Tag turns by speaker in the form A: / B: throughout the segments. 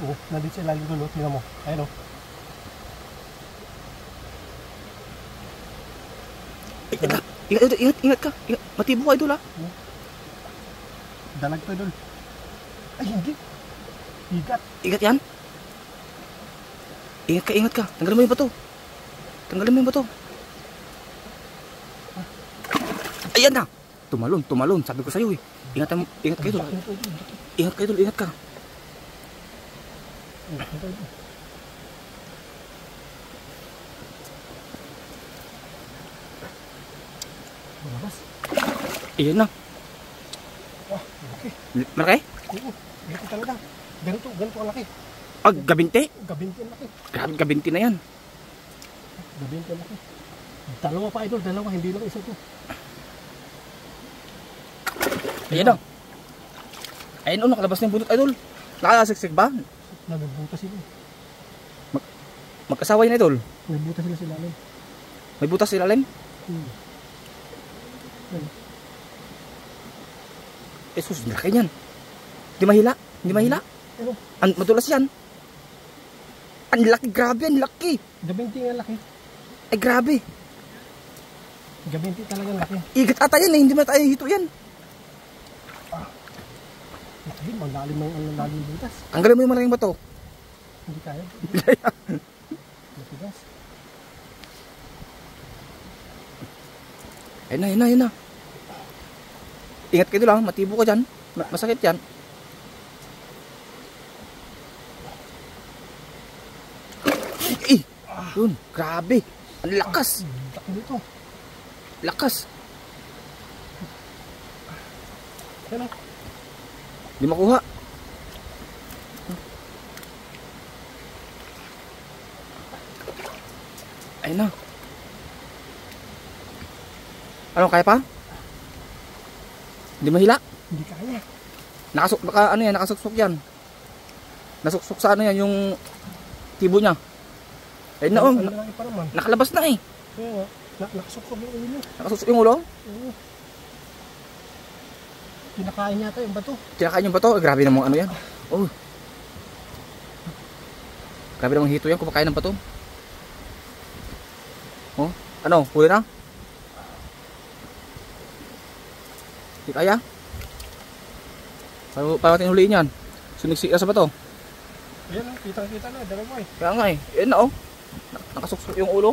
A: Oo, nandito sa ilalim dulo. Tingnan mo. Ayun o.
B: Ingat ka. Matibo ka, idol, ha?
A: Dalag to, idol. Ay, hindi. Higat.
B: Ingat yan. Ingat ka. Tanggalin mo yung bato. Ayan na. Tumalon. Sabi ko sa'yo, eh. Ingat ka, idol. Ingat ka.
A: Malabas.
B: Ayan na.
A: Wah, malaki.
B: Malaki?
A: Oo, malaki talaga. Ganito ang laki.
B: Gabinti?
A: Gabinti ang laki.
B: Grabe, gabinti na yan.
A: Gabinti ang laki. Dalawa pa, idol. Hindi lang isa to.
B: Ayan na. Ayan o, nakalabas na yung buntot, idol. Nakakasiksik ba?
A: Nagbubutas sila.
B: Magkasawa yun, idol.
A: Nagbubutas sila sa ilalim.
B: May butas sa ilalim? Jesus, laki niyan. Hindi mahila.
A: Ano?
B: Madulas yan. Ang laki, grabe, ang laki.
A: Gabinti nga laki.
B: Ay, grabe.
A: Gabinti talaga laki.
B: Igat ata yan, eh. Hindi man tayo hito yan.
A: Laki, malalim ng lalim butas.
B: Tanggalin mo yung malaking bato.
A: Hindi kaya. Matigas.
B: Ayun na. Ingat kayo lang, matibo ka dyan. Masakit yan. Yun, grabe. Ang lakas.
A: Laki nito.
B: Lakas.
A: Yan o.
B: Hindi makuha. Ayun na. Ano, kaya pa? Hindi mahila?
A: Hindi kaya.
B: Nakasuksok yan. Nasuksok sa ano yan, yung tibo niya. Ayun na, nakalabas na, eh.
A: Kaya nga, nakasuksok yung ulo.
B: Nakasuksok yung ulo?
A: Oo. Kinakain yata yung bato.
B: Kinakain yung bato? Grabe namang ano yan. Oh. Grabe namang hito yan, kumakain ng bato. Oh, ano, huli na? Hindi kaya? Paano natin huliin yan? Sunigsik sa bato.
A: Ayan o, kitang-kita na, dalawa eh.
B: Kaya nga, eh. Ayan na, oh. Nakasuksok yung ulo.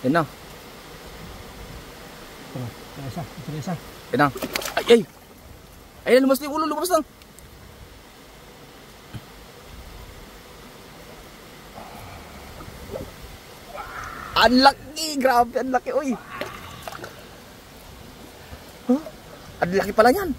B: Ayan na.
A: Ito na isa.
B: Ayan na. Ay! Ayan, lumabas na yung ulo, lumabas na. Ang laki! Grabe, ang laki, oy! Huh? Ang laki pala yan.